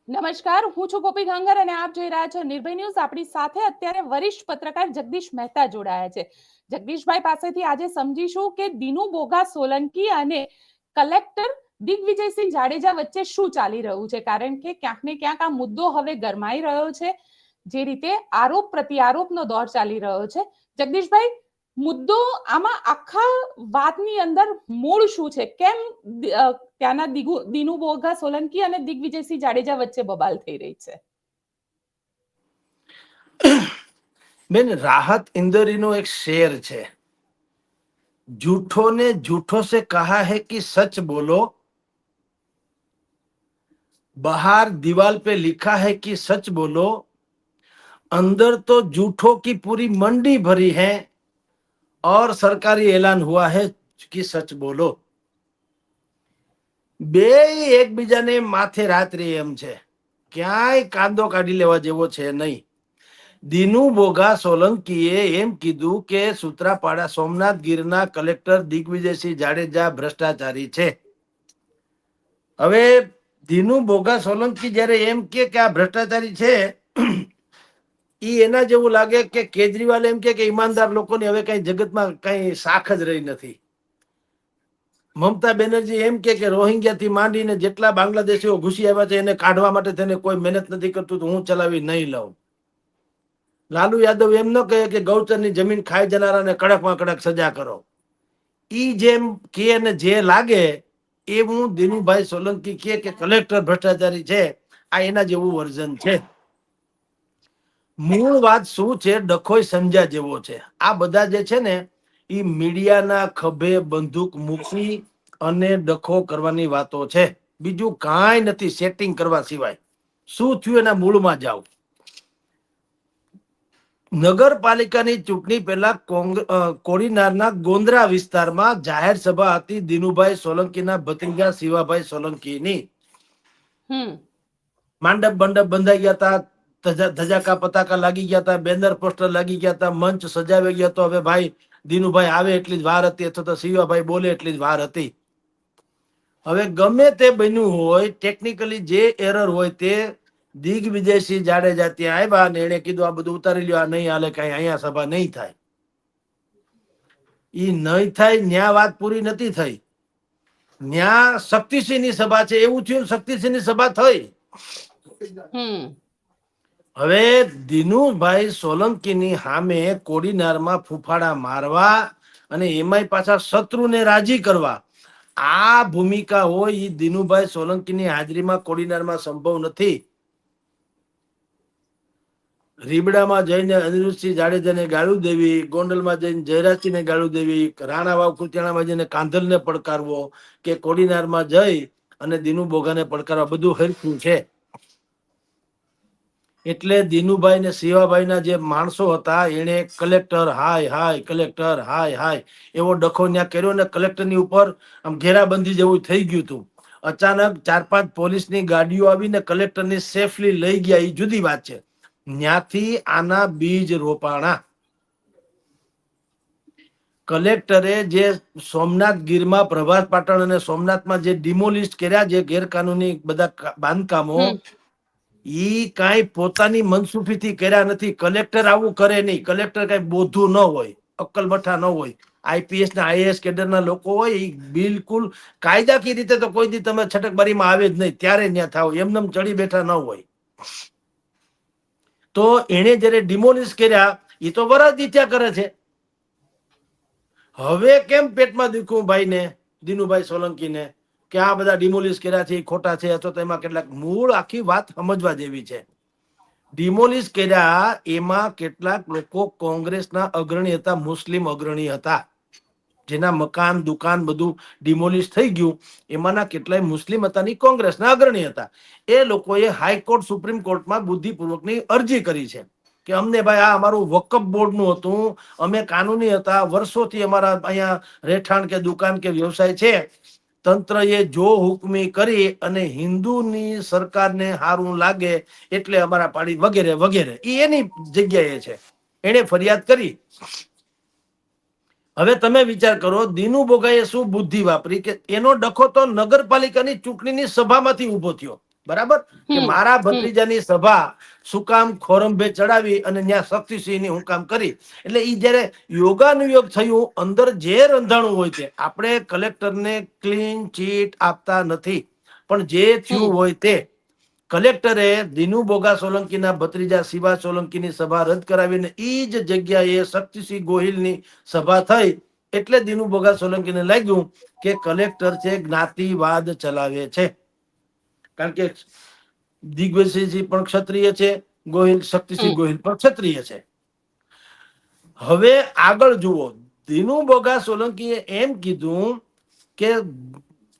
નમસ્કાર, હું છું ગોપી ગાંગર અને આપ જોઈ રહ્યા છો નિર્ભય ન્યૂઝ. આપણી સાથે અત્યારે વરિષ્ઠ પત્રકાર જગદીશ મહેતા જોડાયા છે. જગદીશભાઈ પાસેથી આજે સમજીશું કે દિનુ બોગા સોલંકી અને કલેક્ટર દિગ્વિજયસિંહ જાડેજા વચ્ચે શું ચાલી રહ્યું છે, કારણ કે ક્યાંક ને ક્યાંક આ મુદ્દો હવે ગરમાઈ રહ્યો છે. જે રીતે આરોપ પ્રત્યારોપનો દોર ચાલી રહ્યો છે, જગદીશભાઈ, મુદ્દો આમાં આખા વાતની અંદર મૂળ શું છે? કેમ ત્યાંના દિનુ બોગા સોલંકી અને દિગ્વિજયસિંહ જાડેજા વચ્ચે બબાલ થઈ રહી છે? બેન, રાહત इंदरी નો એક શેર છે, झूठों ने झूठों से कहा है कि सच बोलो, बाहर दीवार पे लिखा है कि सच बोलो, अंदर तो झूठों की पूरी मंडी भरी है और सरकारी ऐलान हुआ है कि सच बोलो. બે એકબીજાને માથે રાત્રિ એમ છે, ક્યાંય કાંદો કાઢી લેવા જેવો છે નહીં. દિનુ બોગા સોલંકીએ એમ કીધું કે સૂત્રાપાડા સોમનાથ ગીરના કલેક્ટર દિગ્વિજયસિંહ જાડેજા ભ્રષ્ટાચારી છે. હવે દિનુ બોગા સોલંકી જયારે એમ કે આ ભ્રષ્ટાચારી છે, ઈ એના જેવું લાગે કે કેજરીવાલ એમ કે ઈમાનદાર લોકોની હવે કઈ જગતમાં કઈ શાખ જ રહી નથી. મમતા બેનર્જી એમ કે રોહિંગ્યા થી માંડીને જેટલા બાંગ્લાદેશીઓ ઘૂસી આવ્યા છે એને કાઢવા માટે તેને કોઈ મહેનત નથી કરતું, તો હું ચલાવી નહીં લઉં. લાલુ યાદવ એમ ન કહે કે ગૌચરની જમીન ખાઈ જનારાને કડકમાં કડક સજા કરો. ઈ જેમ કે ને જે લાગે એવું દિનુભાઈ સોલંકી કે કલેક્ટર ભ્રષ્ટાચારી છે, આ એના જેવું વર્ઝન છે. મૂળ વાત શું છે, ડખોય સમજ્યા જેવો છે. આ બધા જે છે ને એ મીડિયાના ખભે બંદૂક મૂકી અને ડખો કરવાની વાતો છે, બીજું કાંઈ નથી. સેટિંગ કરવા સિવાય શું થયું એના મૂળમાં જાઓ. નગરપાલિકાની ચૂંટણી પહેલા કોડીનારના ગોંદરા વિસ્તારમાં જાહેર સભા હતી દિનુભાઈ સોલંકીના ભત્રીજા શિવાભાઈ સોલંકીની. માંડપ બંડપ બંધાઈ ગયા હતા, ધજાકા પતાકા લાગી ગયા હતા, બેનર પોસ્ટર લાગી ગયા હતા, મંચ સજાવી ગયા હતો. હવે ભાઈ દિનુભાઈ આવે એટલી જ વાર હતી, અથવા તો શિવાભાઈ બોલે એટલી જ વાર હતી. હવે ગમે તે બન્યું હોય, ટેકનિકલી જે એરર હોય તે દિગ્વિજયસિંહ જાડેજા ત્યાં આવ્યા અને એને કીધું આ બધું ઉતારી લ્યો, આ નહીં હાલે, કઈ અહીંયા સભા નહીં થાય. ઈ નહીં થાય ન્યા વાત પૂરી નથી થઈ. ન્યા શક્તિસિંહ ની સભા છે એવું થયું, શક્તિસિંહ ની સભા થઈ. હવે દિનુભાઈ સોલંકીની સામે કોડીનારમાં ફૂફાડા મારવા અને એમાંય પાછા શત્રુને રાજી કરવા, આ ભૂમિકા હોય એ દિનુભાઈ સોલંકીની હાજરીમાં કોડીનારમાં સંભવ નથી. રીબડામાં જઈને અનિરુદ્ધસિંહ જાડેજાને ગાળું દેવી, ગોંડલમાં જઈને જયરાજસિંહને ગાળું દેવી, રાણાવાવ કુતિયાણામાં જઈને કાંધલને પડકારવો કે કોડીનારમાં જઈ અને દિનુ બોગાને પડકારવા, બધું હરખું છે. એટલે દિનુભાઈ ને શિવાભાઈ જે માણસો હતા એને કલેક્ટર હાય હાય, કલેક્ટર હાય હાય એવો ડખો ત્યાં કર્યો ને કલેક્ટરની ઉપર આમ ઘેરાબંધી જેવું થઈ ગયું હતું. અચાનક 4-5 પોલીસની ગાડીઓ આવીને કલેક્ટરની સેફલી લઈ ગયા, એ જુદી વાત છે. ત્યાંથી આના બીજ રોપાણા. કલેક્ટરે જે સોમનાથ ગીરમાં પ્રભાસ પાટણ અને સોમનાથમાં જે ડિમોલિસ્ટ કર્યા, જે ગેરકાનૂની બધા બાંધકામો, ઈ કાંઈ પોતાની મનસુફીથી કર્યા નથી. કલેક્ટર આવું કરે નહીં. કલેક્ટર કઈ બોધું ન હોય, અક્કલ મઠા ન હોય. આઈપીએસ ના આઈએએસ કેડરના લોકો હોય એ બિલકુલ કાયદાકીય રીતે તો કોઈ દી તમે છટકબારીમાં આવે જ નહીં, ત્યારે ત્યાં થાવ, એમને ચડી બેઠા ન હોય. તો એને જયારે ડિમોલિશ કર્યા, એ તો વરાદિત્યા કરે છે. હવે કેમ પેટમાં દુખ્યું ભાઈને, દિનુભાઈ સોલંકીને, કે આ બધા ડિમોલિશ કર્યા છે એ ખોટા છે, અથવા તો એમાં કેટલાક મૂળ આખી વાત સમજવા જેવી છે. ડિમોલિશ કર્યા એમાં કેટલાક લોકો કોંગ્રેસના અગ્રણી હતા, મુસ્લિમ અગ્રણી હતા, જેના મકાન દુકાન બધું ડિમોલિશ થઈ ગયું. એમાંના કેટલાય મુસ્લિમ હતા ની કોંગ્રેસના અગ્રણી હતા. એ લોકોએ હાઈકોર્ટ સુપ્રીમ કોર્ટમાં બુદ્ધિપૂર્વકની અરજી કરી છે કે અમને ભાઈ આ અમારું વકફ બોર્ડનું હતું, અમે કાનૂની હતા, વર્ષોથી અમારા અહીંયા રહેઠાણ કે દુકાન કે વ્યવસાય છે, તંત્રએ જો હુકમી કરી અને હિન્દુની સરકારને સારું લાગે એટલે અમારા પાડી વગેરે વગેરે, એ એની જગ્યાએ છે, એને ફરિયાદ કરી. હવે તમે વિચાર કરો, દિનુ બોગાએ શું બુદ્ધિ વાપરી કે એનો ડખો તો નગરપાલિકાની ચૂંટણીની સભામાંથી ઉભો થયો. બરાબર, કે મારા ભત્રીજાની સભા શું કામ ખોરંભે ચડાવી અને ત્યાં શક્તિસિંહની હું કામ કરી. એટલે ઈ જયારે યોગાનુયોગ થયું, અંદર જે રંધાણું હોય છે, આપણે કલેક્ટરને ક્લીન ચીટ આપતા નથી, પણ જે થયું હોય તે કલેક્ટરે દિનુ બોગા સોલંકીના ભત્રીજા શિવા સોલંકીની સભા રદ કરાવીને ઈ જ જગ્યાએ શક્તિસિંહ ગોહિલની સભા થઈ. એટલે દિનુ બોગા સોલંકીને લાગ્યું કે કલેક્ટર છે જ્ઞાતિવાદ ચલાવે છે, કારણ કે દિગ્વિજયસિંહ પણ ક્ષત્રિય છે, ગોહિલ શક્તિસિંહ ગોહિલ પણ ક્ષત્રિય છે. હવે આગળ જુઓ, દિનુ બોગા સોલંકીએ એમ કીધું કે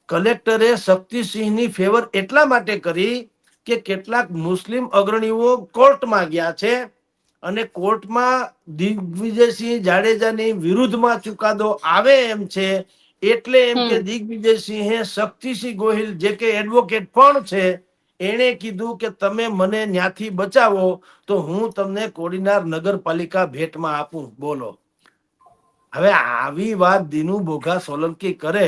કલેક્ટરે શક્તિસિંહની ફેવર એટલા માટે કરી કે કેટલાક મુસ્લિમ અગ્રણીઓ કોર્ટમાં ગયા છે અને કોર્ટમાં દિગ્વિજયસિંહ જાડેજાની વિરુદ્ધમાં ચુકાદો આવે એમ છે. એટલે એમ કે દિગ્વિજયસિંહે શક્તિસિંહ ગોહિલ જે કે એડવોકેટ પણ છે, એણે કીધું કે તમે મને ન્યાથી બચાવો તો હું તમને કોડીનાર નગરપાલિકા ભેટમાં આપું. બોલો, હવે આવી વાત દિનુ બોગા સોલંકી કરે,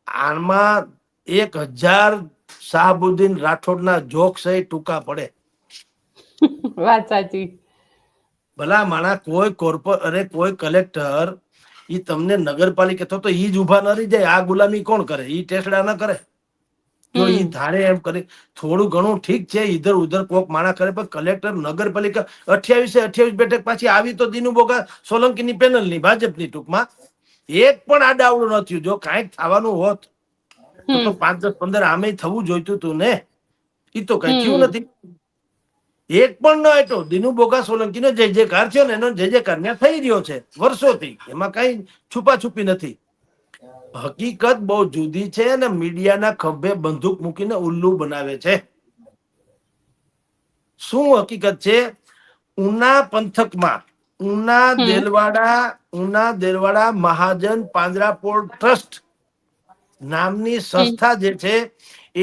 આમાં 1000 શાહબુદ્દીન રાઠોડના જોક સહિત ટૂંકા પડે. વાત સાચી. ભલા માણા કોઈ કોર્પોર અને કોઈ કલેક્ટર ઈ તમને નગરપાલિકા તો ઈ જ ઉભા ન રહી જાય. આ ગુલામી કોણ કરે? ઈ ટેસડા ન કરે. જો ઈ ધારે એમ કરે થોડું ઘણું ઠીક છે, ઈધર ઉધર કોક માણા કરે, પણ કલેક્ટર નગરપાલિકા 28 બેઠક પાછી આવી તો દિનુ બોગા સોલંકીની પેનલની, ભાજપની ટૂંકમાં એક પણ આડાવડું ન થયું. જો કાંઈક થવાનું હોત તો 5, 10, 15 આમે થવું જોઈતું હતું ને. ઈ તો કઈ થયું નથી. એક પણ ન હતો. દિનુ બોગા સોલંકીનો જય જયકાર છે ને એનો જય જયકાર ને થઈ રહ્યો છે વર્ષોથી, એમાં કઈ છુપાછુપી નથી. હકીકત બહુ જુદી છે અને મીડિયાના ખભે બંદૂક મૂકીને ઉલ્લુ બનાવે છે. શું હકીકત છે? ઉના પંથકમાં ઉના દેલવાડા મહાજન પાંજરાપોળ ટ્રસ્ટ નામની સંસ્થા જે છે,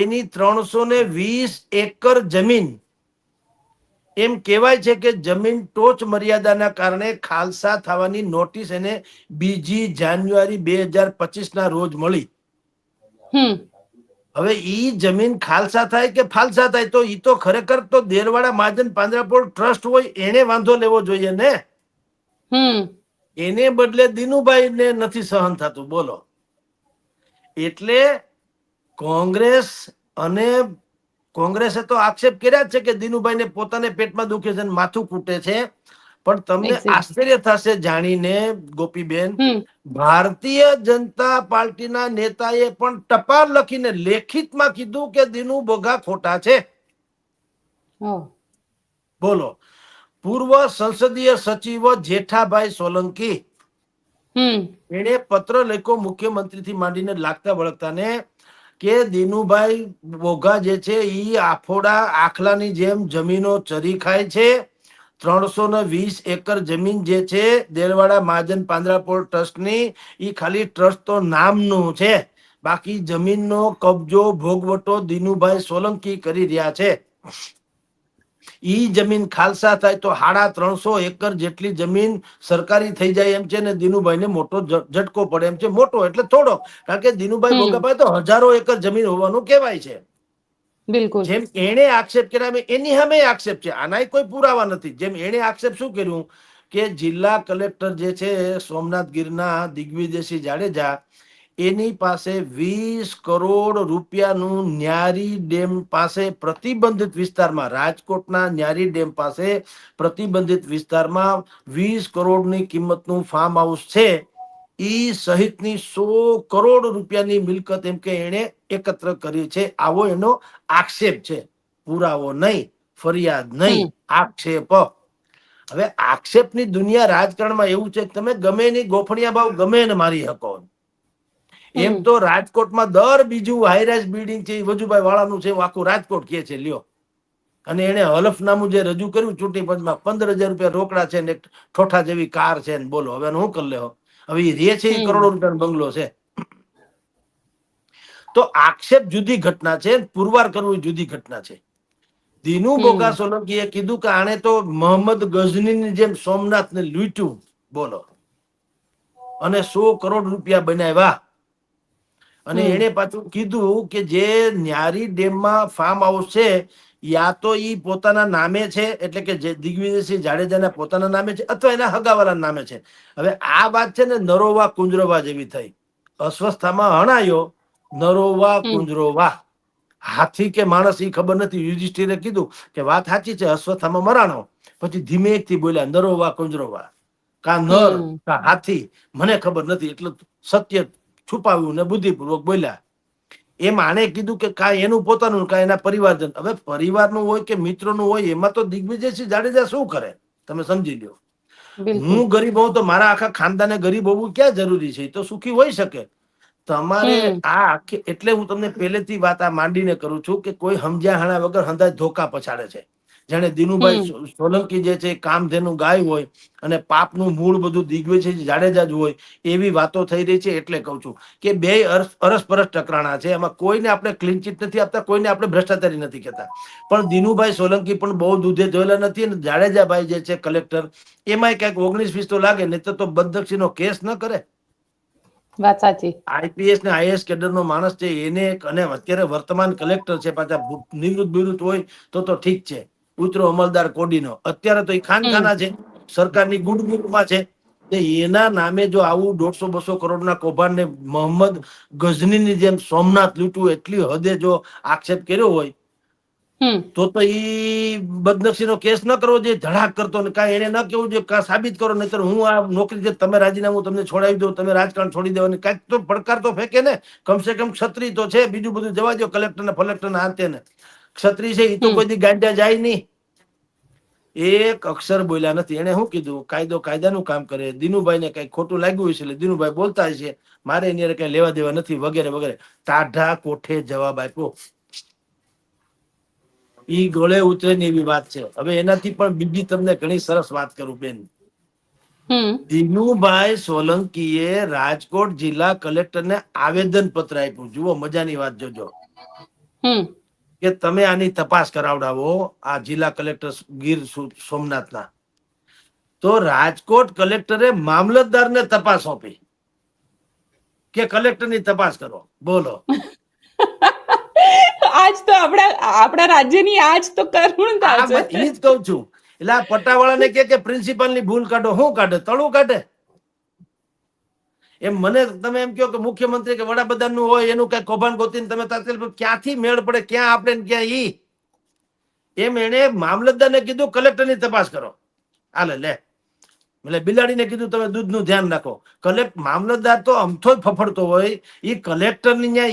એની 320 એકર જમીન, એમ કહેવાય છે કે જમીન ટોચ મર્યાદાના કારણે ખાલસા થવાની નોટિસ એને 2 જાન્યુઆરી 2025 ના રોજ મળી. હવે ઈ જમીન ખાલસા થાય કે ફાલસા થાય, તો ઈ તો ખરેખર તો દેલવાડા મહાજન પાંજરાપોળ ટ્રસ્ટ હોય એને વાંધો લેવો જોઈએ ને. એને બદલે દિનુભાઈ ને નથી સહન થતું. બોલો, એટલે કોંગ્રેસે તો આક્ષેપ કર્યા જ છે કે દિનુભાઈને પોતાને પેટમાં દુખે છે, માથું કૂટે છે. પણ તમને આશ્ચર્ય થશે જાણીને, ગોપીબેન, ભારતીય જનતા પાર્ટીના નેતાએ પણ ટપાલ લખીને લેખિતમાં કીધું કે દિનુ બોગા ખોટા છે. બોલો, પૂર્વ સંસદીય સચિવ જેઠાભાઈ સોલંકી એને પત્ર લખ્યો મુખ્યમંત્રીથી માંડીને લાગતા વળગતાને કે દિનુભાઈ બોગા જે છે ઈ આખલાની જેમ જમીનો ચરી ખાય છે. 320 એકર જમીન જે છે દેલવાડા મહાજન પાંજરાપોળ ટ્રસ્ટની, ઈ ખાલી ટ્રસ્ટ તો નામનું છે, બાકી જમીનનો કબજો ભોગવટો દિનુભાઈ સોલંકી કરી રહ્યા છે. ઈ જમીન ખાલસા થાય તો 350 એકર જેટલી જમીન સરકારી થઈ જાય એમ છે ને દિનુભાઈને મોટો ઝટકો પડે એમ છે. મોટો એટલે થોડો, કારણ કે દિનુભાઈ બોગાભાઈ તો હજારો એકર જમીન હોવાનું કહેવાય છે. બિલકુલ. જેમ એને આક્ષેપ કર્યા એની સામે આક્ષેપ છે, આના કોઈ પુરાવા નથી. જેમ એને આક્ષેપ શું કર્યું કે જિલ્લા કલેક્ટર જે છે સોમનાથ ગીરના દિગ્વિજયસિંહ જાડેજા, એની પાસે 20 કરોડ રૂપિયાનું ન્યારી ડેમ પાસે પ્રતિબંધિત વિસ્તારમાં, રાજકોટના ન્યારી ડેમ પાસે પ્રતિબંધિત વિસ્તારમાં 20 કરોડની કિંમતનું ફાર્મ હાઉસ છે. ઈ સહિતની 100 કરોડ રૂપિયાની મિલકત એમ કે એને એકત્ર કરી છે. આવો એનો આક્ષેપ છે, પુરાવો નહીં, ફરિયાદ નહીં, આક્ષેપ. હવે આક્ષેપની દુનિયા રાજકારણમાં એવું છે કે તમે ગમે એની ગોફણિયા ભાવ ગમે એને મારી શકો. એમ તો રાજકોટમાં દર બીજું હાઈરાઇઝ બિલ્ડિંગ છે એ વજુભાઈ વાળાનું છે, આખું રાજકોટ કે છે લ્યો. અને એને હલફનામું જે રજૂ કર્યું ચૂંટણી પંચમાં, 15,000 રૂપિયા રોકડા છે ને ઠોઠા જેવી કાર છે ને. બોલો, હવે હું કરી લેવો? હવે એ રે છે એ કરોડો રૂપિયાનો બંગલો છે. તો આક્ષેપ જુદી ઘટના છે, પુરવાર કરવું જુદી ઘટના છે. દિનુ બોગા સોલંકીએ કીધું કે આણે તો મોહમ્મદ ગઝનીની જેમ સોમનાથને લૂંટ્યું. બોલો, અને 100 કરોડ રૂપિયા બનાવ્યા. અને એને પાછું કીધું કે જે ન્યારી ડેમમાં ફાર્મ હાઉસ છે યા તો ઈ પોતાના નામે છે, એટલે કે જે દિગ્વિજયસિંહ જાડેજાના પોતાના નામે છે અથવા એના હગાવાલા નામે છે. હવે આ વાત છે ને નરોવા કુંજરોવા જેવી થઈ. અસ્વસ્થામાં હણાયો, નરોવા કુંજરોવા. હાથી કે માણસ ઈ ખબર નથી. યુધિષ્ઠિરે કીધું કે વાત સાચી છે, અશ્વત્થામા મરાણો. પછી ધીમેકથી બોલ્યા નરોવા કુંજરોવા, કા નર કા હાથી મને ખબર નથી. એટલું સત્ય છુપાવ્યું ને બુદ્ધિપૂર્વક બોલ્યા. એમ આને કીધું કે કા એનું પોતાનું કા એના પરિવારજન. હવે પરિવારનું હોય કે મિત્રનું હોય એમાં તો દિગ્વિજયસિંહ જાડેજા શું કરે તમે સમજી લો. હું ગરીબ હોઉં તો મારા આખા ખાનદાને ગરીબ હોવું ક્યાં જરૂરી છે? તો સુખી હોઈ શકે. તમારે આ આખી, એટલે હું તમને પહેલેથી વાત આ માંડીને કરું છું કે કોઈ સમજ્યા હાણા વગર હંધાય ધોકા પછાડે છે. જાણે દિનુભાઈ સોલંકી જે છે કામધેનુ ગાય હોય અને પાપનું મૂળ બધું દિગ્વિજય જાડેજા જ હોય એવી વાતો થઈ રહી છે. એટલે કઉ છું કે બે અરસપરસ ટકરાણા છે. એમાં કોઈને આપણે ક્લીન ચીટ નથી આપતા, કોઈને આપણે ભ્રષ્ટાચારી નથી કહેતા. પણ દિનુભાઈ સોલંકી પણ બહુ દૂધે ધોયેલા નથી. અને જાડેજાભાઈ જે છે કલેક્ટર, એમાં ક્યાંક 19-20 તો લાગે, નહીં તો બદનક્ષીનો કેસ ન કરે. વાત સાચી. આઈપીએસ ને આઈએસ કેડર નો માણસ છે એને, અને અત્યારે વર્તમાન કલેક્ટર છે, પાછા નિવૃત્ત હોય તો ઠીક છે. ઉતરો અમલદાર કોડીનો અત્યારે તો એ ખાનખાના છે, સરકારની ગુડબુકમાં છે. એના નામે જો આવું 150-200 કરોડના કૌભાંડને મોહમ્મદ ગઝનીની જેમ સોમનાથ લૂંટવું એટલી હદે જો આક્ષેપ કર્યો હોય તો ઈ બદનક્ષીનો કેસ ન કરવો જોઈએ. ધડાક કરતો ને કાંઈ એને ન કેવું જોઈએ કાં સાબિત કરો, નહીતર હું આ નોકરી છે તમે રાજીનામું તમને છોડાવી દો, તમે રાજકારણ છોડી દેવાની કાંઈક તો પડકાર તો ફેંકે ને. કમસે કમ ક્ષત્રિય તો છે, બીજું બધું જવા દો કલેક્ટર ને ફલેક્ટર ના હાથે ને. ક્ષત્રિય છે એ તો કોઈ દી ગાંડા જાય નહીં. એક અક્ષર બોલ્યા નથી. એને શું કીધું? કાયદો કાયદાનું કામ કરે. દિનુભાઈ ને કઈ ખોટું લાગ્યું હશે એટલે દિનુભાઈ બોલતા હશે, મારે એની કઈ લેવા દેવા નથી વગેરે વગેરે. ટાઢા કોઠે જવાબ આપ્યો. ઈ ગોળે ઉતરે ને એવી વાત છે. હવે એનાથી પણ બીજી તમને ઘણી સરસ વાત કરું બેન. દિનુભાઈ સોલંકીએ રાજકોટ જિલ્લા કલેક્ટરને આવેદન પત્ર આપ્યું. જુઓ મજાની વાત જોજો કે તમે આની તપાસ કરાવડાવો, આ જિલ્લા કલેક્ટર ગીર સોમનાથના. તો રાજકોટ કલેક્ટરે મામલતદારને તપાસ સોંપી કે કલેક્ટરની તપાસ કરો. બોલો. આજ તો આપણા રાજ્યની આજ તો કરુણતા છે. ઈ જ કહું છું. એટલે આ પટ્ટાવાળાને કે પ્રિન્સિપાલ ની ભૂલ કાઢો, શું કાઢે? તળું કાઢે. એમ મને તમે એમ કહો કે મુખ્યમંત્રી કે વડાપ્રધાન નું હોય એનું કઈ કૌભાંડ ગોતીને તમે ક્યાંથી મેળ પડે? ક્યાં આપણે ક્યાં ઈ? એમ એને મામલતદારને કીધું કલેક્ટરની તપાસ કરો. હાલે લે. એટલે બિલાડીને કીધું તમે દૂધનું ધ્યાન રાખો. મામલતદાર તો અમથો જ ફફડતો હોય. ઈ કલેક્ટરની ન્યા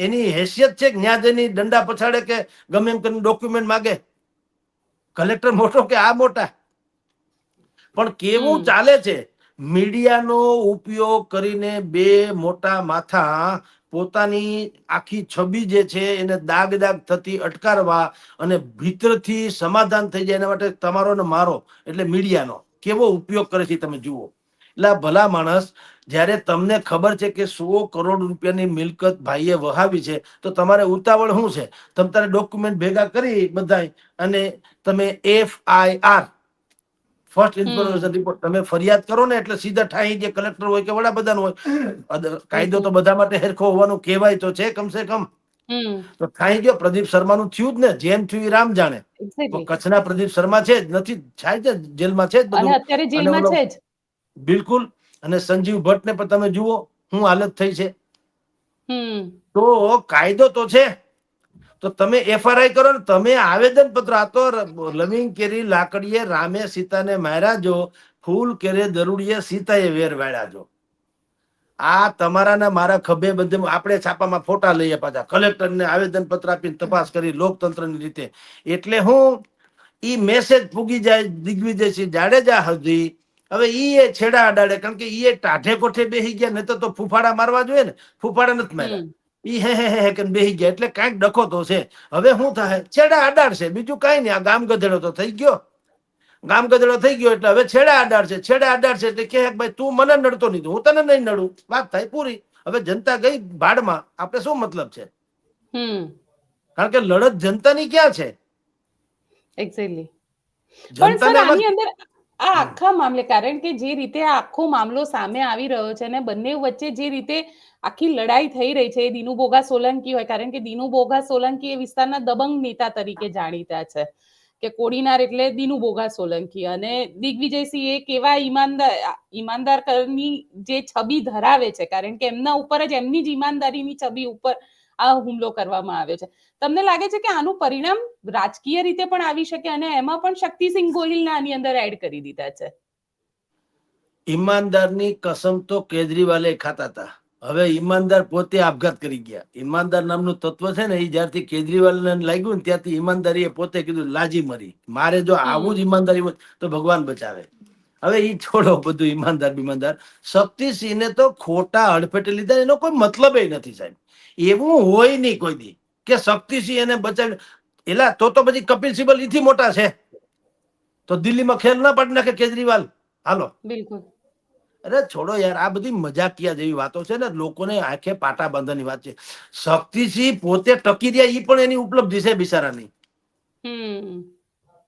એની હેસિયત છે કે ન્યા જઈને દંડા પછાડે કે ગમે એમ કરીને ડોક્યુમેન્ટ માગે? કલેક્ટર મોટો કે આ મોટા? પણ કેવું ચાલે છે? મીડિયાનો ઉપયોગ કરીને બે મોટા માથા પોતાની આખી છબી જે છે એને દાગ થતી અટકારવા અને ભીતરથી સમાધાન થઈ જાય એના માટે તમારો ને મારો એટલે મીડિયાનો કેવો ઉપયોગ કરે છે તમે જુઓ. એટલે ભલા માણસ, જયારે તમને ખબર છે કે 100 કરોડ રૂપિયાની મિલકત ભાઈએ વહાવી છે તો તમારે ઉતાવળ શું છે? તમે તારે ડોક્યુમેન્ટ ભેગા કરી બધા અને તમે FIR ફર્સ્ટ ઇન્ફોર્મેશન રિપોર્ટ તમે ફરિયાદ કરો ને એટલે સીધા ઠાઈ જે કલેક્ટર હોય કે વડાપ્રધાન હોય, કાયદો તો બધા માટે હેરખો હોવાનું કહેવાય તો છે કમસે કમ. તો થાય ગયો. પ્રદીપ શર્માનું થયું જ ને, જેમ થયું એ રામ જાણે. કચ્છના પ્રદીપ શર્મા છે જ નથી, થાય છે જેલમાં છે જ બધું. અત્યારે જેલમાં છે જ. બિલકુલ. અને સંજીવ ભટ્ટ ને પણ તમે જુઓ શું હાલત થઈ છે. તો કાયદો તો છે. તો તમે FRI કરો ને, તમે આવેદન પત્ર. આ તો લવિંગ કેરી લાકડીએ રામે સીતાને માર્યા જો, ફૂલ કેરે દરુડીએ સીતાએ વેર વાળ્યા જો. આ તમારા ના મારા ખભે બધે આપણે છાપામાં ફોટા લઈએ, પાછા કલેક્ટરને આવેદન પત્ર આપીને તપાસ કરી લોકતંત્રની રીતે. એટલે હું ઈ મેસેજ પૂગી જાય દિગ્વિજયસિંહ જાડેજા સુધી. હવે ઈ છેડા અડાડે, કારણ કે ઈ ટાઢે કોઠે બેસી ગયા. નહીં તો ફૂફાડા મારવા જોઈએ ને, ફૂફાડા નથી માર્યા. ઈ હે કે બેસી ગયા એટલે કાંઈક ડખો તો છે. હવે શું થાય? છેડા અડાડશે, બીજું કઈ નહીં. આ ગામ ગધેડો તો થઈ ગયો. ગામ ગધેડો થઈ ગયો એટલે હવે છેડા અડાડશે. છેડા અડાડશે એટલે કે ભાઈ તું મને નડતો નહીં, હું તને નહીં નડું. વાત થાય પૂરી. હવે જનતા ગઈ ભાડમાં, આપણે શું મતલબ છે? કારણ કે લડત જનતાની ક્યાં છે? એક્ઝેક્ટલી. પણ સર આની અંદર આ આખા મામલે, કારણ કે જે રીતે આ આખો મામલો સામે આવી રહ્યો છે અને બંને વચ્ચે જે રીતે આખી લડાઈ થઈ રહી છે એ દિનુ બોગા સોલંકી હોય, કારણ કે દિનુ બોગા સોલંકી એ વિસ્તારના દબંગ નેતા તરીકે જાણીતા છે કે કોડીનાર એટલે દિનુ બોગા સોલંકી, અને દિગ્વિજયસિંહ એક એવા ઈમાનદારની જે છબી ધરાવે છે, કારણ કે એમના ઉપર જ એમની જ ઈમાનદારીની છબી ઉપર આ હુમલો કરવામાં આવ્યો છે. તમને લાગે છે કે આનું પરિણામ રાજકીય રીતે પણ આવી શકે, અને એમાં પણ શક્તિસિંહ ગોહિલને આની અંદર એડ કરી દીધા છે? ઈમાનદારની કસમ તો કેજરીવાલે ખાતા હતા, હવે ઈમાનદાર પોતે આપઘાત કરી ગયા. ઈમાનદાર નામનું તત્વ છે ને, એ જ્યારથી કેજરીવાલને લાગ્યું ને ત્યારથી ઈમાનદારીએ પોતે કીધું લાજી મરી, મારે જો આવું જ ઈમાનદારી હોય તો ભગવાન બચાવે. હવે એ છોડો બધું ઈમાનદાર. શક્તિસિંહને તો ખોટા હડફેટે લીધા, એનો કોઈ મતલબ નથી સાહેબ. એવું હોય નહીં કોઈ દી કે શક્તિસિંહ એને બચાવી. એલા તો પછી કપિલ સિબ્બલ એથી મોટા છે તો દિલ્હીમાં ખેલ ના પાડી નાખે કેજરીવાલ. હાલો, બિલકુલ. અરે છોડો યાર, આ બધી મજાકિયા જેવી વાતો છે ને, લોકોને આંખે પાટા બાંધવાની વાત છે. શક્તિસિંહ પોતે ટકી રહ્યા, એ પણ એની ઉપલબ્ધિ છે બિચારાની.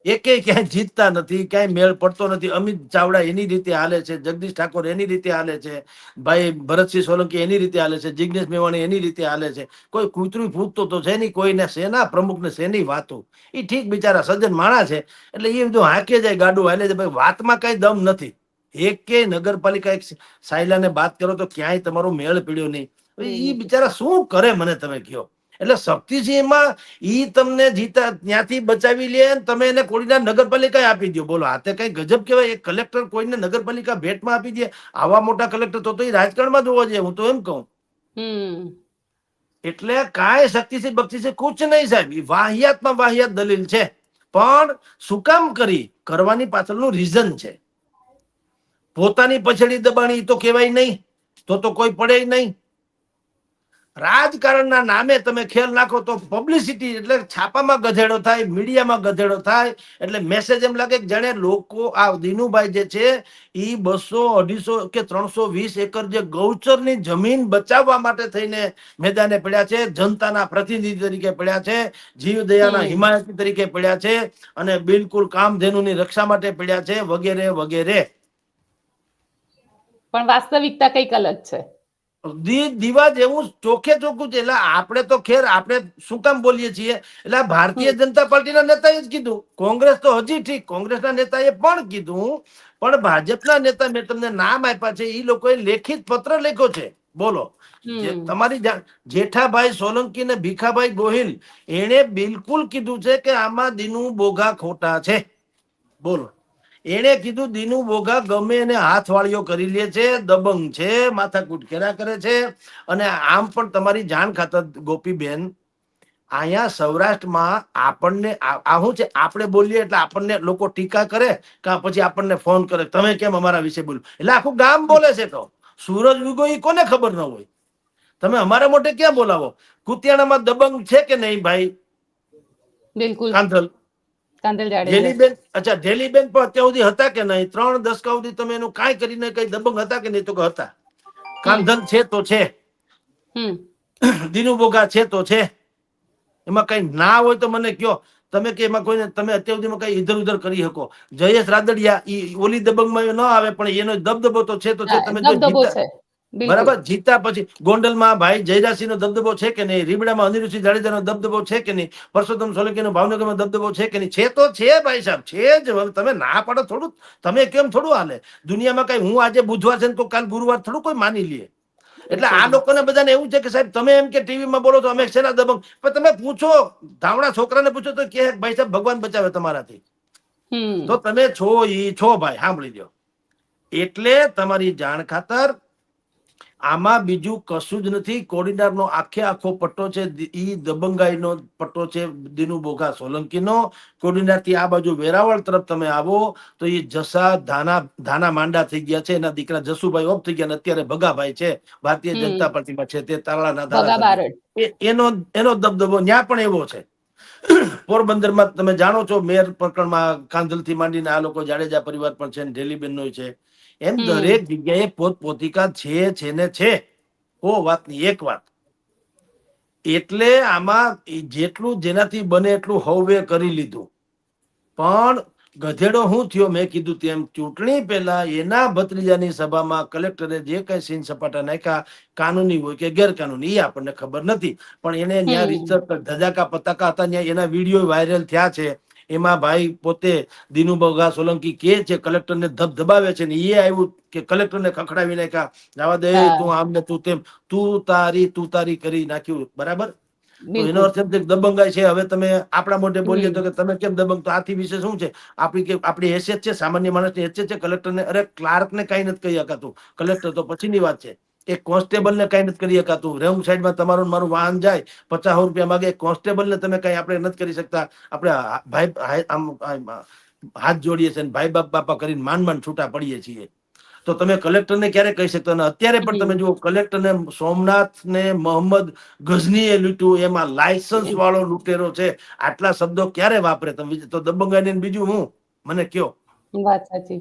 એકે ક્યાંય જીતતા નથી, ક્યાંય મેળ પડતો નથી. અમિત ચાવડા એની રીતે હાલે છે, જગદીશ ઠાકોર એની રીતે હાલે છે, ભાઈ ભરતસિંહ સોલંકી એની રીતે હાલે છે, જિગ્નેશ મેવાણી એની રીતે હાલે છે. કોઈ કૂતરું પૂછતો તો છે નહીં, કોઈને સેના પ્રમુખ ને શેની વાતો. એ ઠીક બિચારા સજ્જન માણસ છે એટલે એ બધું હાકે જાય, ગાડું હાલે છે, ભાઈ વાતમાં કઈ દમ નથી. એક કે નગરપાલિકા એક સાયલાને બાત કરો તો ક્યાંય તમારો મેળ પીડ્યો નહીં. એ બિચારા શું કરે મને તમે કહો. એટલે શક્તિસિંહમાં ઈ તમને જીતા ત્યાંથી બચાવી લે, તમે એને કોડીનાર નગરપાલિકા આપી દો. બોલો, આ તે કઈ ગજબ કહેવાય. એક કલેક્ટર કોઈને નગરપાલિકા ભેટમાં આપી દે, આવા મોટા કલેક્ટર તો એ રાજકારણમાં જોવા જોઈએ, હું તો એમ કહું. એટલે કાંઈ શક્તિસિંહ બક્ષીસિંહ કુછ નહીં સાહેબ, વાહિયાતમાં વાહિયાત દલીલ છે. પણ શું કામ કરવાની પાછળનું રીઝન છે. પોતાની પછડી દબાણી તો કહેવાય નહીં, તો કોઈ પડે નહીં. રાજકારણના નામે તમે ખેલ નાખો તો પબ્લિસિટી એટલે છાપામાં ગધેડો થાય, મીડિયામાં ગધેડો થાય, એટલે મેસેજ એમ લાગે કે જાણે લોકો આ દિનુભાઈ જે છે એ 200, 250 કે 320 એકર જે ગૌચરની જમીન બચાવવા માટે થઈને મેદાને પડ્યા છે, જનતાના પ્રતિનિધિ તરીકે પડ્યા છે, જીવદયાના હિમાયતી તરીકે પડ્યા છે, અને બિલકુલ કામધેનુની રક્ષા માટે પડ્યા છે, વગેરે વગેરે. પણ વાસ્તવિકતા કઈક અલગ છે. દીવા જેવું ચોખ્ખે ચોખ્ખું છે. એટલે આપણે તો ખેર આપણે શું કામ બોલીએ છીએ, એટલે ભારતીય જનતા પાર્ટીના નેતાએ જ કીધું. કોંગ્રેસ તો હજી ઠીક, કોંગ્રેસના નેતાએ પણ કીધું, પણ ભાજપના નેતા મેં તમને નામ આપ્યા છે, એ લોકોએ લેખિત પત્ર લખ્યો છે. બોલો, તમારી જેઠાભાઈ સોલંકી ને ભીખાભાઈ ગોહિલ એને બિલકુલ કીધું છે કે આમાં દિનુ બોગા ખોટા છે. બોલો, એને કીધું દિનુ બોગા ગમે એને હાથવાળીઓ કરી લે છે, દબંગ છે, માથાકૂટ કર્યા કરે છે. અને આમ પણ તમારી જાણ ખાતર ગોપીબેન, અહીંયા સૌરાષ્ટ્રમાં આપણને શું છે, આપણે બોલીએ એટલે આપણને લોકો ટીકા કરે, કાં પછી આપણને ફોન કરે તમે કેમ અમારા વિશે બોલ્યું, એટલે આખું ગામ બોલે છે. તો સૂરજ ઉગો એ કોને ખબર ન હોય? તમે અમારા મોટે ક્યાં બોલાવો? કુતિયાણામાં દબંગ છે કે નહીં ભાઈ? બિલકુલ. કાંધલ ઢેલીબેન, અચ્છા ઢેલીબેન પણ અત્યાર સુધી હતા કે નહીં? 3 દશકા સુધી તમે એનું કાંઈ કરીને કઈ દબંગ હતા કે નહીં? તો હતા. કાંધલ છે તો છે, દિનુ બોગા છે તો છે. એમાં કઈ ના હોય તો મને કયો. તમે કે એમાં કોઈને તમે અત્યાર સુધીમાં કઈ ઇધર ઉધર કરી શકો? જયેશ રાદડિયા ઈ ઓલી દબંગમાં ન આવે, પણ એનો દબદબો તો છે તો છે. તમે જો જીતા, બરાબર, જીતા પછી ગોંડલમાં ભાઈ જયરાસિંહ નો દબદબો છે કે નહીં? રીબડામાં અનિરુદ્ધસિંહ જાડેજાનો દબદબો છે કે નહીં? પરસોત્તમ સોલંકીનો ભાવનગરમાં દબદબો છે કે નહીં? છે તો છે ભાઈ સાહેબ, છે જ. તમે ના પાડો થોડું, તમે કેમ થોડું હાલે દુનિયામાં? કઈ હું આજે બુધવાર છે તો કાલ ગુરુવાર થોડું કોઈ માની લે. એટલે આ લોકોને બધાને એવું છે કે સાહેબ તમે એમ કે ટીવીમાં બોલો તો અમે શેના દબંગ, પણ તમે પૂછો ધાવણા છોકરાને પૂછો તો કે ભાઈ સાહેબ ભગવાન બચાવે તમારાથી. તો તમે છો ઈ છો ભાઈ, સાંભળી લો. એટલે તમારી જાણ ખાતર આમાં બીજું કશું જ નથી. કોડીનારનો આખો પટ્ટો છે, ઈ દબંગાઈનો પટ્ટો છે, દિનુ બોગા સોલંકીનો. કોડીનારથી આ બાજુ વેરાવળ તરફ તમે આવો તો એ જસા ધાના માંડા થઈ ગયા છે. એના દીકરા જસુભાઈ ઓફ થઈ ગયા, અત્યારે ભગાભાઈ છે, ભારતીય જનતા પાર્ટીમાં છે, તે તાલાના ધારાસભ્ય. એનો દબદબો ન્યા પણ એવો છે. પોરબંદરમાં તમે જાણો છો, મેયર પ્રકરણમાં કાંધલથી માંડીને આ લોકો જાડેજા પરિવાર પણ છે, ઢેલીબેન નો છે. એમ દરેક જગ્યાએ પોતપોતિકા છે ને છે. ઓ વાતની એક વાત. એટલે આમાં જેટલું જેનાથી બને એટલું હવવે કરી લીધું, પણ ગધેડો શું થયો? મેં કીધું તેમ ચૂંટણી પહેલા એના ભત્રીજાની સભામાં કલેક્ટરે જે કઈ સીન સપાટા નાખ્યા, કાનૂની હોય કે ગેરકાનૂની, એ આપણને ખબર નથી. પણ એને ત્યાં રીતસર ધજાકા પતાકા હતા, ત્યાં એના વિડીયો વાયરલ થયા છે. એમાં ભાઈ પોતે દિનુ બોગા સોલંકી કે છે કલેક્ટરને ધબધબાવે છે, ને એ આવ્યું કે કલેક્ટરને ખખડાવી નાખ્યા, જવા દે તું આમ ને તું તેમ, તું તારી કરી નાખ્યું. બરાબર. તો એનો અર્થ એમ છે કે દબંગાઈ છે. હવે તમે આપણા મોઢે બોલીએ તો કે તમે કેમ દબંગ, તો આથી વિશે શું છે? આપણી હેસિયત છે, સામાન્ય માણસની હેસિયત છે. કલેક્ટરને, અરે ક્લાર્ક ને કઈ નથી કહી શકાતું, કલેક્ટર તો પછીની વાત છે. એક કોન્સ્ટેબલ ને કઈ નથી કરી શકાતું. રોંગ સાઈડમાં તમારું મારું વાહન જાય, 50 રૂપિયા માંગે, કોન્સ્ટેબલ ને તમે કઈ આપણે નથી કરી શકતા. આપણે ભાઈ આમ હાથ જોડીએ છીએ, ભાઈ બાપા કરીને માંડ છૂટા પડીએ છીએ. તો તમે કલેક્ટરને ક્યારે કહી શકતા? અને અત્યારે પણ તમે જુઓ, કલેક્ટરને સોમનાથ ને મોહમ્મદ ગઝનીએ લૂંટ્યું, એમાં લાયસન્સ વાળો લૂંટેરો છે. આટલા શબ્દો ક્યારે વાપરે? તમે તો દબંગાઈ બીજું હું મને કયો. વાત સાચી.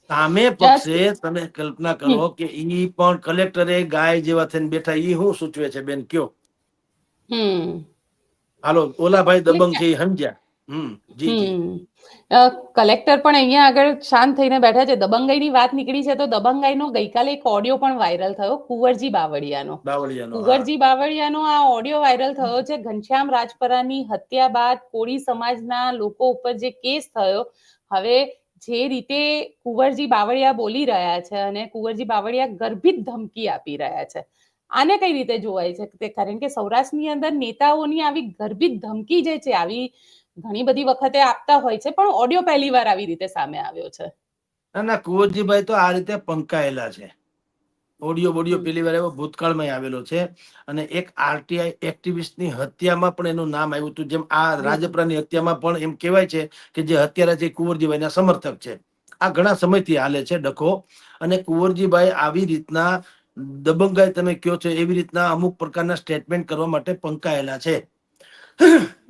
સામે પક્ષે તમે કલ્પના કરો કે ઈ પણ કલેક્ટરે ગાય જેવા થઈને બેઠા, ઈ શું સૂચવે છે બેન કયો? હાલો, ઓલાભાઈ દબંગ છે એ સમજ્યા. કલેક્ટર પણ અહીંયા આગળ શાંત થઈને બેઠા છે. દબંગાઈની વાત નીકળી છે તો દબંગાઈનો ગઈકાલે એક ઓડિયો પણ વાયરલ થયો, કુંવરજી બાવળિયાનો. કુંવરજી બાવળિયાનો આ ઓડિયો વાયરલ થયો છે. ઘનશ્યામ રાજપરાની હત્યા બાદ કોળી સમાજના લોકો ઉપર જે કેસ થયો, હવે જે રીતે કુંવરજી બાવળિયા બોલી રહ્યા છે અને કુંવરજી બાવળિયા ગર્ભિત ધમકી આપી રહ્યા છે, આને કઈ રીતે જોવાય છે? કારણ કે સૌરાષ્ટ્રની અંદર નેતાઓની આવી ગર્ભિત ધમકી જે છે, આવી ઘણી બધી વખતે આપતા હોય છે, પણ ઓડિયો પહેલી વાર આવી રીતે સામે આવ્યો છે. ના, કુંવરજીભાઈ તો આ રીતે પંકાયેલા છે. ઓડિયો પેલી વાર એવો ભૂતકાળમાં આવેલો છે. અને એક આરટીઆઈ એક્ટિવિસ્ટની હત્યામાં પણ એનું નામ આવ્યું હતું. જેમ આ રાજપરાની હત્યામાં પણ એમ કહેવાય છે કે જે હત્યારા છે કુંવરજીભાઈના સમર્થક છે. આ ઘણા સમયથી હાલે છે ડખો. અને કુંવરજીભાઈ આવી રીતના દબંગાઈ તમે કયો છો એવી રીતના અમુક પ્રકારના સ્ટેટમેન્ટ કરવા માટે પંકાયેલા છે.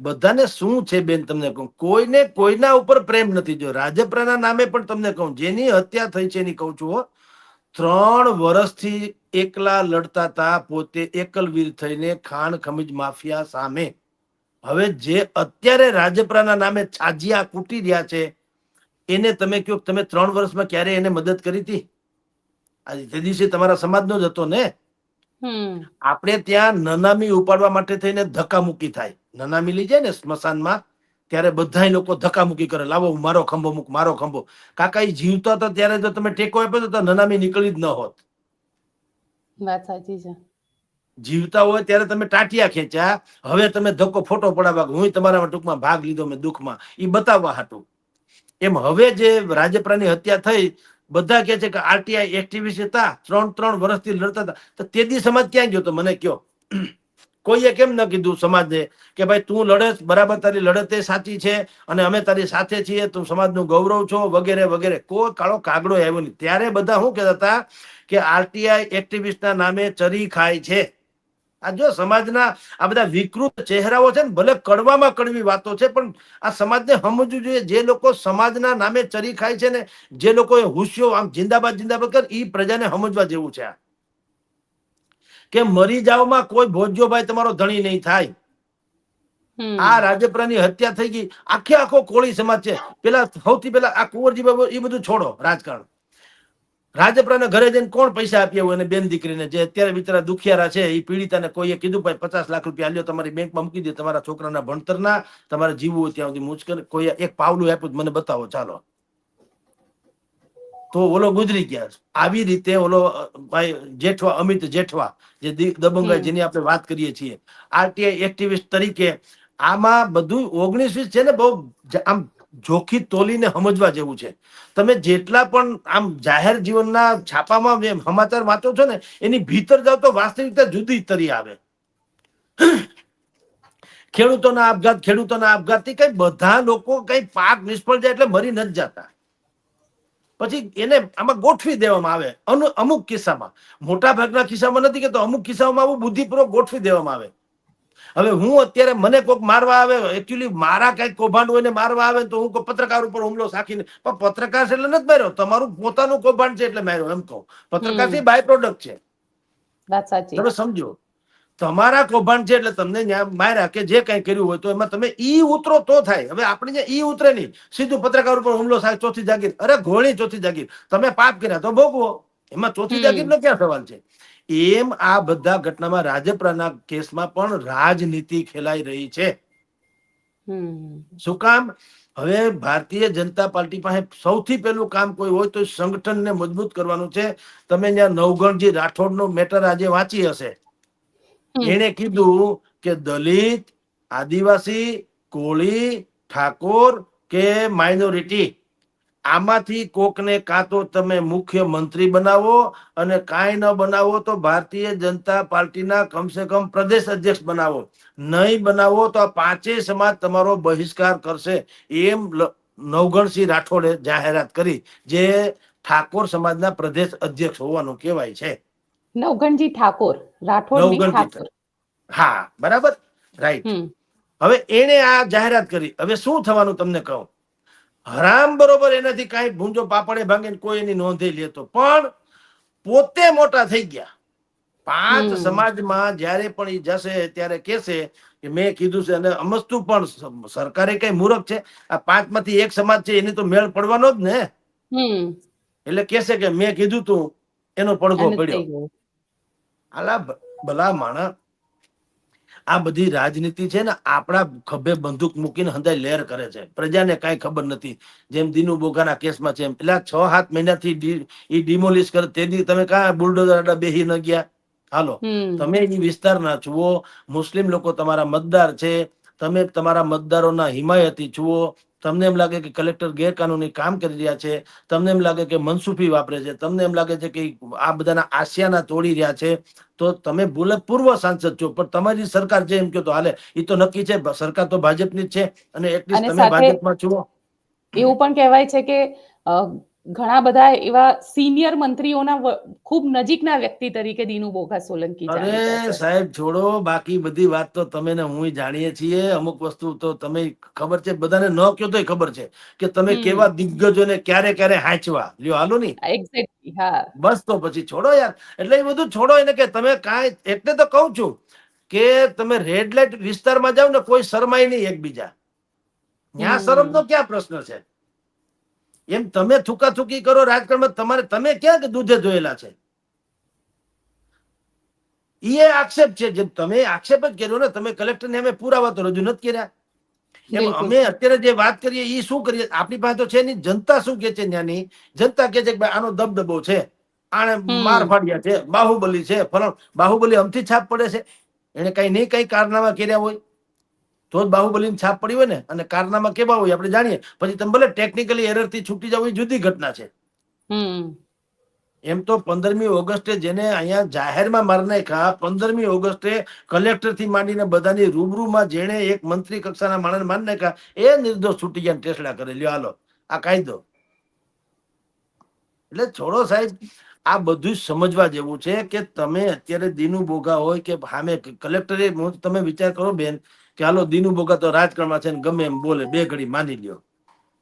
બધાને શું છે બેન, તમને કહું, કોઈને કોઈના ઉપર પ્રેમ નથી. જો રાજપરાના નામે પણ તમને કહું, જેની હત્યા થઈ છે એની કહું છું, 3 વર્ષથી એકલા લડતા હતા, પોતે એકલવીર થઈને ખાણ ખમીજ માફિયા સામે. હવે જે અત્યારે રાજપરાના નામે છાજિયા કૂટી રહ્યા છે, એને તમે કહો, તમે 3 વર્ષમાં ક્યારે એને મદદ કરી હતી? આજે તે દિવસે તમારા સમાજનો જ હતો ને. આપણે ત્યાં નનામી ઉપાડવા માટે થઈને ધક્કામુક્કી થાય. નનામી લઈ જાય ને સ્મશાનમાં, ત્યારે બધા લોકો ધક્કામુક્કી કરે, લાવો મારો ખંભો મૂક, મારો ખંભો. કાકા એ જીવતો હતો ત્યારે જો તમે ટેકો આપ્યો તો નનામી નીકળી જ ન હોત. વાત સાચી છે. જીવતા હોય ત્યારે તમે ટાટિયા ખેંચ્યા, હવે તમે ધક્કો ફોટો પડાવવા, હું તમારા ટૂંકમાં ભાગ લીધો મેં દુઃખમાં, એ બતાવવા હતું. એમ હવે જે રાજપરાની હત્યા થઈ, બધા કે છે કે આરટીઆઈ એક્ટિવિસ્ટ હતા, 3 વર્ષથી લડતા હતા. તો તેદી સમાજ ક્યાં ગયો? તો મને કયો. કોઈએ કેમ ન કીધું સમાજને કે ભાઈ તું લડત બરાબર, તારી લડત સાચી છે અને અમે તારી સાથે છીએ, તું સમાજનું ગૌરવ છો, વગેરે વગેરે. કોઈ કાળો કાગડો આવ્યો નહીં. ત્યારે બધા શું કહેતા હતા કે આરટીઆઈ એક્ટિવિસ્ટના નામે ચરી ખાય છે. આ જો સમાજના આ બધા વિકૃત ચહેરાઓ છે ને, ભલે કડવામાં કડવી વાતો છે, પણ આ સમાજને સમજવું જોઈએ. જે લોકો સમાજના નામે ચરી ખાય છે ને, જે લોકો હુસ્યો આમ જિંદાબાદ જિંદાબાદ કર, એ પ્રજાને સમજવા જેવું છે. કે મરી જાવમાં કોઈ ભોજ્યોભાઈ તમારો ધણી નહીં થાય. આ રાજપરાની હત્યા થઈ ગઈ, આખો કોળી સમાજ છે. પેલા સૌથી પેલા આ કુંવરજી બાબુ એ બધું છોડો, રાજકારણ. રાજપરાના ઘરે જઈને કોણ પૈસા આપ્યા હોય? અને બેન દીકરીને જે અત્યારે બિચારા દુખિયારા છે, એ પીડિતાને કોઈએ કીધું ભાઈ 50 લાખ રૂપિયા આલ્યો, તમારી બેંકમાં મૂકી દે, તમારા છોકરાના ભણતરના, તમારે જીવવું હોય ત્યાં સુધી મુશ્કેલ. કોઈ એક પાવલું આપ્યું મને બતાવો, ચાલો. તો ઓલો ગુજરી ગયા. આવી રીતે ઓલો ભાઈ જેઠવા, અમિત જેઠવા, જે દબંગાઈ જેની આપણે વાત કરીએ છીએ, આરટીઆઈ એક્ટિવિસ્ટ તરીકે, આમાં બધું 19-20 છે ને, બહુ આમ જોખી તોલીને સમજવા જેવું છે. તમે જેટલા પણ આમ જાહેર જીવનના છાપામાં સમાચાર વાંચો છો ને, એની ભીતર જાવ તો વાસ્તવિકતા જુદી તરી આવે. ખેડૂતોના આપઘાતથી કઈ બધા લોકો કઈ પાક નિષ્ફળ જાય એટલે મરી નથી જતા. પછી એને આમાં ગોઠવી દેવામાં આવે. અમુક કિસ્સામાં, મોટા ભાગના કિસ્સામાં નથી કેતો, અમુક કિસ્સામાં આવું બુદ્ધિપૂર્વક ગોઠવી દેવામાં આવે. હવે હું અત્યારે મને કોઈક મારવા આવે, એકચ્યુઅલી મારા કઈક કૌભાંડ હોય ને મારવા આવે તો હું પત્રકાર ઉપર હુમલો સાખીને, પણ પત્રકાર એટલે નથી માર્યો, તમારું પોતાનું કૌભાંડ છે એટલે માર્યો, એમ કહું. પત્રકાર બાય પ્રોડક્ટ છે, વાત સાચી. તમે સમજો. તમારા કૌભાંડ છે એટલે તમને ન્યાય માર્યા કે જે કઈ કર્યું હોય તો એમાં તમે ઈ ઉતરો તો થાય. હવે આપણે ત્યાં ઈ ઉતરે નહીં, સીધું પત્રકાર ઉપર હુમલો થાય, ચોથી જાગીર. અરે ઘોડી ચોથી જાગીર, તમે પાપ કર્યા તો ભોગવો, એમાં ચોથી જાગીર નો ક્યાં સવાલ છે? એમ આ બધા ઘટનામાં રાજપરાના કેસમાં પણ રાજનીતિ ખેલાઈ રહી છે. શું કામ? હવે ભારતીય જનતા પાર્ટી પાસે સૌથી પહેલું કામ કોઈ હોય તો સંગઠનને મજબૂત કરવાનું છે. તમે ત્યાં નવગણજી રાઠોડનો મેટર આજે વાંચી હશે. એને કીધું કે દલિત, આદિવાસી, કોળી, ઠાકોર કે માઇનોરિટી, આમાંથી કોકને કાં તો તમે મુખ્યમંત્રી બનાવો અને કાંઈ ન બનાવો તો ભારતીય જનતા પાર્ટીના કમસે કમ પ્રદેશ અધ્યક્ષ બનાવો. નહીં બનાવો તો આ પાંચેય સમાજ તમારો બહિષ્કાર કરશે, એમ નવગણસિંહ રાઠોડે જાહેરાત કરી, જે ઠાકોર સમાજના પ્રદેશ અધ્યક્ષ હોવાનું કહેવાય છે. નવગણજી ઠાકોર, રાઠોડ નહીં, ઠાકોર. હા, બરાબર, રાઈટ. હવે એને આ જાહેરાત કરી. હવે શું થવાનું તમને કહું. હરામ બરોબર એનાથી કાંઈ ભૂંજો પાપડે ભાંગે કોઈ એની નોંધે લેતો, પણ પોતે મોટા થઈ ગયા. 5 સમાજમાં જ્યારે પણ ઈ જશે ત્યારે કહેશે કે મેં કીધું છે. અને અમસ્તુ પણ સરકારે કઈ મૂર્ખ છે? આ 5 માંથી એક સમાજ છે એની તો મેળ પડવાનો જ ને. એટલે કહેશે કે મેં કીધું તું, એનો પડઘો પડ્યો. આલા ભલા માણસ, આ બધી રાજનીતિ છે ને, આપણા ખભે બંદૂક મૂકીને હંધાઈ લહેર કરે છે. પ્રજાને કાંઈ ખબર નથી. જેમ દીનુ બોગાના કેસમાં છે એમ. એટલે 6-7 મહિનાથી ઈ ડિમોલિશ કરે, તેથી તમે કાં બુલડોઝર બેહી ન ગયા? હાલો, તમે એ વિસ્તારના જુઓ, મુસ્લિમ લોકો તમારા મતદાર છે, તમે તમારા મતદારોના હિમાયતી જુઓ. તમને એમ લાગે કે કલેક્ટર ગેરકાનૂની કામ કરી રહ્યા છે, તમને એમ લાગે કે મનસુફી વાપરે છે, તમને એમ લાગે છે કે આ બધાના આશિયાના તોડી રહ્યા છે, તો તમે પૂર્વ સાંસદ છો, પણ તમારી સરકાર છે એમ કે તો હાલે. એ તો નક્કી છે, સરકાર તો ભાજપની જ છે, અને એટલીસ્ટ તમે ભાજપમાં છો. એવું પણ કહેવાય છે કે ઘણા બધા એવા સિનિયર મંત્રીઓના ખૂબ નજીકના વ્યક્તિ તરીકે દીનુ બોગા સોલંકી જાણીતા છે. અરે સાહેબ છોડો, બાકી બધી વાત તો તમે ને હું જાણીએ છીએ. અમુક વસ્તુ તો તમે ખબર છે, બધાને ન કહો તોય ખબર છે કે તમે કેવા દિગ્ગજોને ક્યારે ક્યારે હાંચવા લ્યો. હાલો ની, એક્ઝેક્ટલી, હા. બસ તો પછી છોડો યાર. એટલે એ બધું છોડો. એને કે તમે કાંઈ, એટલે તો કહું છું કે તમે રેડ લાઇટ વિસ્તારમાં જાવ ને, કોઈ શરમાય નહીં એકબીજા. ત્યાં શરમનો ક્યાં પ્રશ્ન છે? એમ તમે થૂકાથૂકી કરો રાજકારણમાં, તમે ક્યાં દૂધે ધોયેલા છે? એ આક્ષેપ છે, જે તમે આક્ષેપ જ કર્યો ને. તમે કલેક્ટરને અમે પુરાવા તો રજૂ નથી કર્યા. એમ અમે અત્યારે જે વાત કરીએ એ શું કરીએ? આપણી પાસે તો છે નહીં. જનતા શું કે છે? ત્યાંની જનતા કે છે કે આનો દબદબો છે, આને માર ફાડ્યા છે, બાહુબલી છે, ફલાણ. બાહુબલી અમથી છાપ પડે છે? એને કઈ નહીં કઈ કારનામા કર્યા હોય તો જ બાહુબલીની છાપ પડી હોય ને. અને કારનામા કેવા હોય આપણે જાણીએ. પછી તમે ભલે ટેકનિકલી એરર થી છૂટી જાવ, એ જુદી ઘટના છે. એમ તો 15મી ઓગસ્ટે જેને અહીંયા જાહેરમાં મારી નાખ્યા, 15મી ઓગસ્ટે કલેક્ટર થી માંડીને બધાની રૂબરૂમાં જેને એક મંત્રી કક્ષાના માણસને મારી નાખ્યા, એ નિર્દોષ છૂટી ગયા. ટેસલા કરે લ્યો. હાલો, આ કાયદો. એટલે છોડો સાહેબ, આ બધું સમજવા જેવું છે કે તમે અત્યારે દીનુ બોગા હોય કે સામે કલેક્ટરે, તમે વિચાર કરો બેન કે હાલો દીનુ બોગા તો રાજકારણમાં છે ને ગમે એમ બોલે, બે ઘડી માની લ્યો.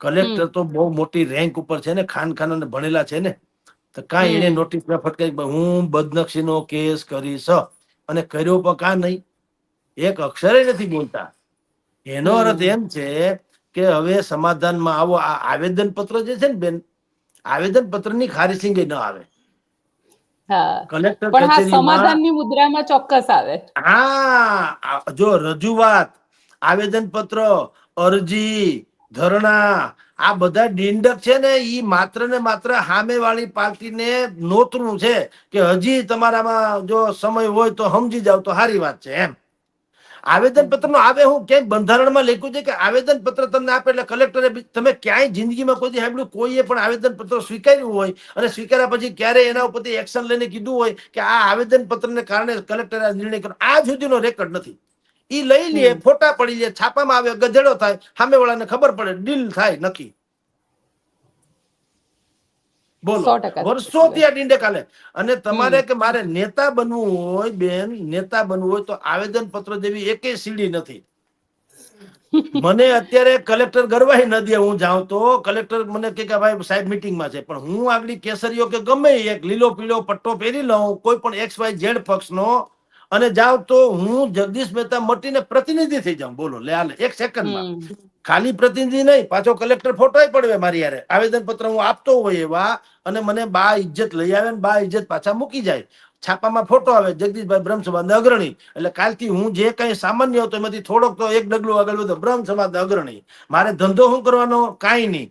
કલેક્ટર તો બહુ મોટી રેન્ક ઉપર છે ને, ખાનખાના ભણેલા છે ને. તો કાંઈ એને નોટિસ ના ફટકારી, હું બદનક્ષીનો કેસ કરીશ, અને કર્યો પણ કાં નહીં, એક અક્ષરે નથી બોલતા. એનો અર્થ એમ છે કે હવે સમાધાનમાં આવો. આ આવેદન પત્ર જે છે ને બેન, આવેદન પત્ર ની ખારીસિંગે ન આવે. કલેક્ટર કચેરીમાં સમાધાનની મુદ્રામાં ચોક્કસ આવે. હા, જો રજૂઆત, આવેદન પત્ર, અરજી, ધરણા, આ બધા ડીંડક છે ને, ઈ માત્ર ને માત્ર સામે વાળી પાર્ટીને નોતરું છે કે હજી તમારામાં જો સમય હોય તો સમજી જાવ તો સારી વાત છે એમ. આવેદન પત્ર નો આવે, હું ક્યાંય બંધારણમાં લખ્યું છે કે આવેદન પત્ર તમને આપે એટલે કલેક્ટરે, તમે ક્યાંય જિંદગીમાં કોઈ સાંભળ્યું કોઈએ પણ આવેદન પત્ર સ્વીકાર્યું હોય અને સ્વીકાર્યા પછી ક્યારે એના ઉપરથી એક્શન લઈને કીધું હોય કે આ આવેદન પત્રને કારણે કલેક્ટરે આ નિર્ણય કર્યો? આ સુધીનો રેકોર્ડ નથી. ઈ લઈ લે, ફોટા પડી જાય, છાપામાં આવે, ગધેડો થાય, સામે વાળાને ખબર પડે, ડીલ થાય, નક્કી. બોલો, વર્ષોથી આ ડીંડે કાલે. અને તમારે કે મારે નેતા બનવું હોય બેન, નેતા બનવું હોય તો આવેદન પત્ર જેવી એકેય સીડી નથી. મને અત્યારે કલેક્ટર ગરવાહી ન દે. હું જાઉં તો કલેક્ટર મને કે ભાઈ સાહેબ મીટિંગમાં છે, પણ હું આગળ કેસરીઓ કે ગમે એક લીલો પીળો પટ્ટો પહેરી લઉં કોઈ પણ XYZ પક્ષનો, અને જાવ તો હું જગદીશ મહેતા મટીને પ્રતિનિધિ થઈ જાઉં. બોલો લે હાલે 1 સેકન્ડમાં. ખાલી પ્રતિનિધિ નહીં, પાછો કલેક્ટર ફોટોય પડવે મારી યારે. આવેદન પત્ર હું આપતો હોય એવા, અને મને બા ઇજ્જત લઈ આવે ને બા ઇજ્જત પાછા મૂકી જાય. છાપામાં ફોટો આવે જગદીશભાઈ બ્રહ્મ સમાજના અગ્રણી, એટલે કાલથી હું જે કઈ સામાન્ય હતો એમાંથી થોડોક તો એક ડગલું આગળ વધો, બ્રહ્મ સમાજના અગ્રણી. મારે ધંધો શું કરવાનો? કાંઈ નહીં.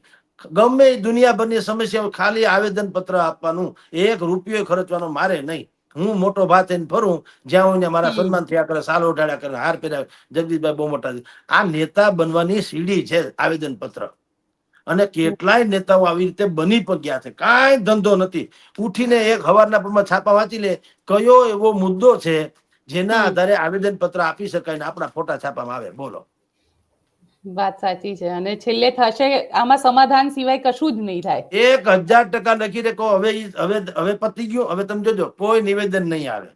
ગમે દુનિયાભરની સમસ્યાઓ, ખાલી આવેદન પત્ર આપવાનું, 1 રૂપિયો ખર્ચવાનો મારે નહીં. હું મોટો ભાત થઈને ફરું, જ્યાં હું મારા સન્માન થયા કરે, સાલ ઓઢાડ્યા કરે, હાર પહેર્યા. જગદીશભાઈ બહુ મોટા છે. આ નેતા બનવાની સીડી છે આવેદન પત્ર. અને કેટલાય નેતાઓ આવી રીતે બની પણ ગયા છે. કાંઈ ધંધો નથી. ઉઠીને એક હવારના પરમાં છાપા વાંચી લે, કયો એવો મુદ્દો છે જેના આધારે આવેદન પત્ર આપી શકાય ને આપણા ફોટા છાપવામાં આવે. બોલો. વાત સાચી છે. અને છેલ્લે થશે આમાં સમાધાન સિવાય કશું જ નહીં થાય. 1000% લખી દે. હવે પતી ગયું. હવે તમે જોજો કોઈ નિવેદન નહીં આવે.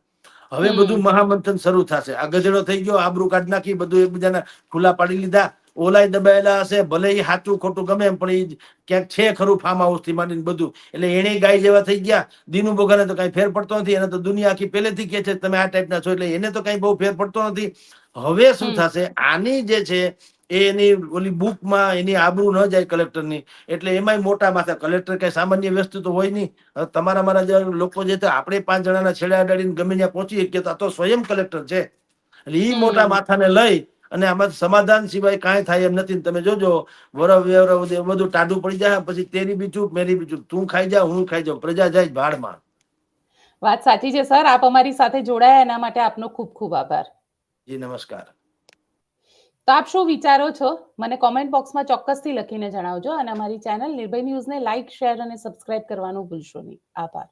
હવે બધું મહામંથન શરૂ થશે. આ ગધેડો થઈ ગયો, આબરૂ કાઢ નાખી, બધું એકબીજાના ખુલ્લા પાડી લીધા. ઓલાય દબાયેલા હશે, ભલે એ સાચું ખોટું ગમે એમ, પણ એ ક્યાંક છે ખરું ફાર્મ હાઉસ થી માંડીને બધું. એટલે એને ગાય જેવા થઈ ગયા. દીનુ બોગાને તો કઈ ફેર પડતો નથી. એને તો દુનિયા આખી પહેલેથી કે છે તમે આ ટાઈપના છો, એટલે એને તો કઈ બહુ ફેર પડતો નથી. હવે શું થશે? આની જે છે એની ઓલી બુકમાં એની આબરૂ ન જાય કલેક્ટરની, એટલે એમાંય મોટા માથા. કલેક્ટર કઈ સામાન્ય વસ્તુ તો હોય નહીં. તમારા મારા જે લોકો જે આપણે 5 જણાના છેડા અડાડીને ગમે ત્યાં પહોંચી શકીએ, તો આ તો સ્વયં કલેક્ટર છે. એટલે એ મોટા માથાને લઈ અને આમાં સમાધાન સિવાય કાંઈ થાય એમ નથી. તમે જોજો બધું ટાઢું પડી જાય. પછી તેરી બી ચૂપ મેરી બી ચૂપ. તું ખાઈ જા, હું ખાઈ જાઉં, પ્રજા જાય ભાડમાં. વાત સાચી છે સર. આપ અમારી સાથે જોડાયા એના માટે આપનો ખૂબ ખૂબ આભાર. જી નમસ્કાર. તો આપ શું વિચારો છો મને કોમેન્ટ બોક્સમાં ચોક્કસથી લખીને જણાવજો, અને અમારી ચેનલ નિર્ભય ન્યૂઝને લાઇક, શેર અને સબસ્ક્રાઇબ કરવાનું ભૂલશો નહીં. આભાર.